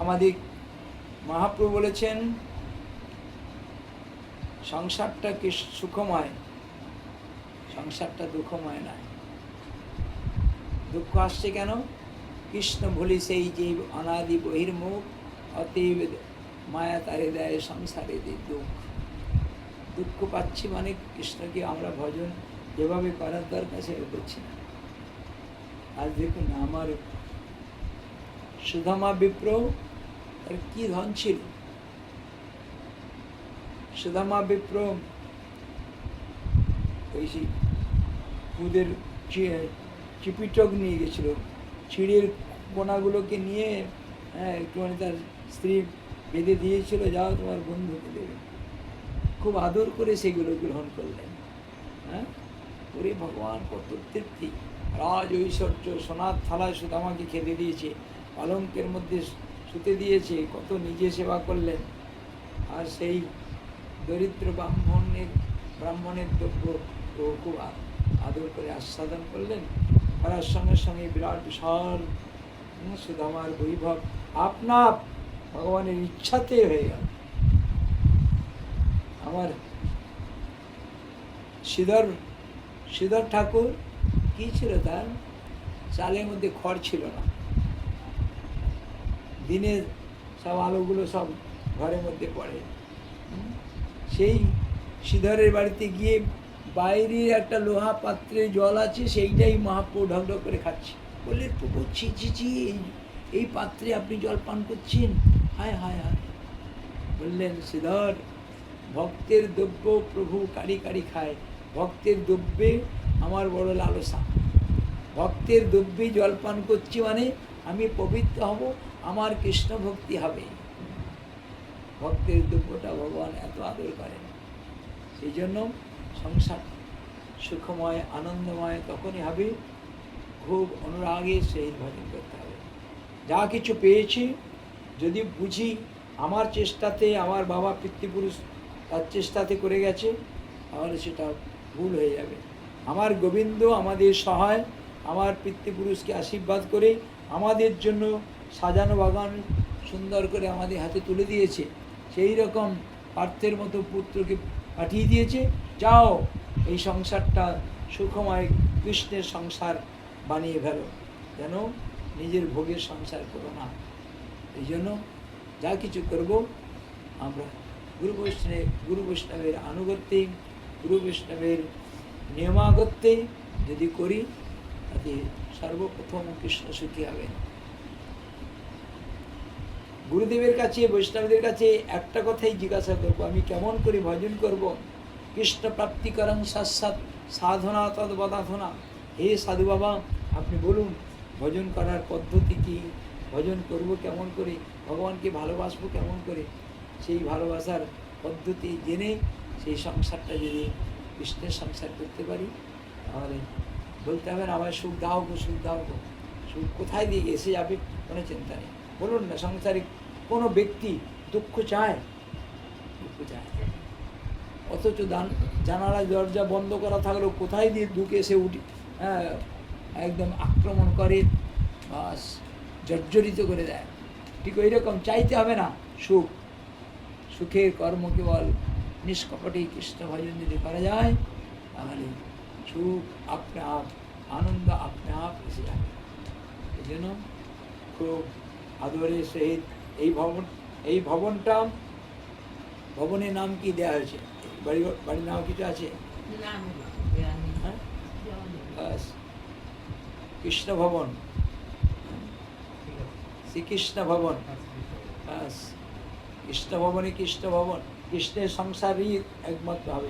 আমাদের মহাপ্রভু বলেছেন সংসারটা কি সুখময়, সংসারটা দুঃখময় নয়। দুঃখ আসছে কেন? কৃষ্ণ ভুলি সেই জীব অনাদি বহির্মুখ, অতীব মায়া তারে দেয় সংসারে দুঃখ। দুঃখ পাচ্ছি মানে কৃষ্ণকে আমরা ভজন যেভাবে করার দরকার সেটা করছি না। আজ দেখুন আমার সুদামা বিপ্র, তার কি ধন ছিল। সুদামা বিপ্র ওই খুদের চিপিটক নিয়ে গেছিল, ছিঁড়ের কোনাগুলোকে নিয়ে একটুখানি তার স্ত্রী বেঁধে দিয়েছিল, যাও তোমার বন্ধুকে দেবে। খুব আদর করে সেগুলো গ্রহণ করলেন। হ্যাঁ, ওরে ভগবান কত তৃপ্তি! রাজ ঐশ্বর্য সোনার থালায় সুদামাকে খেতে দিয়েছে, পালঙ্কের মধ্যে শুতে দিয়েছে, কত নিজে সেবা করলেন। আর সেই দরিদ্র ব্রাহ্মণের দ্রব্য ও খুব আদর করে আস্বাদন করলেন। করার সঙ্গে সঙ্গে বিরাট বিশাল সুদামার বৈভব আপনা ভগবানের ইচ্ছাতে হয়ে গেল। আমার শ্রীধর ঠাকুর কি ছিল, তার চালের মধ্যে খড় ছিল না, দিনে সব আলোগুলো সব ঘরের মধ্যে পড়ে। সেই শ্রীধরের বাড়িতে গিয়ে বাইরে একটা লোহা পাত্রে জল আছে, সেইটাই মহাপ্রভু ঢক ঢক করে খাচ্ছে। বললে প্রভু ছি ছি ছি, এই পাত্রে আপনি জল পান করছেন, হায় হায় হায়। বললেন শ্রীধর, ভক্তের দ্রব্য প্রভু কারি কারি খায়, ভক্তের দ্রব্যে আমার বড় লালসা। ভক্তের দ্রব্যে জল পান করছি মানে আমি পবিত্র হব, আমার কৃষ্ণ ভক্তি হবে। ভক্তের দ্রব্যটা ভগবান এত আদর করেন। সেই জন্য সংসার সুখময় আনন্দময় তখনই হবে খুব অনুরাগে সেই ভজন করতে হবে। যা কিছু পেয়েছি যদি বুঝি আমার চেষ্টাতে, আমার বাবা পিতৃপুরুষ তার চেষ্টাতে করে গেছে, তাহলে সেটা ভুল হয়ে যাবে। আমার গোবিন্দ আমাদের সহায়, আমার পিতৃপুরুষকে আশীর্বাদ করে আমাদের জন্য সাজানো বাগান সুন্দর করে আমাদের হাতে তুলে দিয়েছে। সেই রকম পার্থের মতো পুত্রকে পাঠিয়ে দিয়েছে, যাও এই সংসারটা সুখময় কৃষ্ণের সংসার বানিয়ে ফেলো, যেন নিজের ভোগের সংসার করো না। এই জন্য যা কিছু করব আমরা গুরু বৈষ্ণবের আনুগত্যে, গুরু বৈষ্ণবের নিয়মাগত্যে যদি করি, তাতে সর্বপ্রথম কৃষ্ণ সুখী হবেন। গুরুদেবের কাছে, বৈষ্ণবদের কাছে একটা কথাই জিজ্ঞাসা করবো, আমি কেমন করে ভজন করব? কৃষ্ণ প্রাপ্তিকরং সাক্ষাৎ সাধনা তদ্বদাধনা। হে সাধু বাবা, আপনি বলুন ভজন করার পদ্ধতি কী, ভজন করব কেমন করে, ভগবানকে ভালোবাসবো কেমন করে। সেই ভালোবাসার পদ্ধতি জেনে সেই সংসারটা যদি কৃষ্ণের সংসার করতে পারি, তাহলে বলতে হবে না আমায় সুখ দাও গো, সুখ দাও গো। সুখ কোথায় দিয়ে এসে যাবে কোনো চিন্তা নেই। বলুন না, সংসারে কোনো ব্যক্তি দুঃখ চায়? দুঃখ চায়, অথচ জানালা দরজা বন্ধ করা থাকলেও কোথায় দিয়ে দুঃখ এসে উঠি, একদম আক্রমণ করে, বাস জর্জরিত করে দেয়। ঠিক ওই রকম চাইতে হবে না সুখ। সুখের কর্ম কেবল নিষ্কপটে কৃষ্ণ ভজন যদি করা যায়, তাহলে সুখ আপনা আপ, আনন্দ আপনা আপ এসে যাবে। এই জন্য খুব আদরের সহিত এই ভবনটা, ভবনের নাম কি দেওয়া হয়েছে? বাড়ির নাম কিছু আছে? কৃষ্ণ ভবন, শ্রীকৃষ্ণ ভবন। কৃষ্ণ ভবনে কৃষ্ণ ভবন, কৃষ্ণের সংসারই একমাত্র হবে।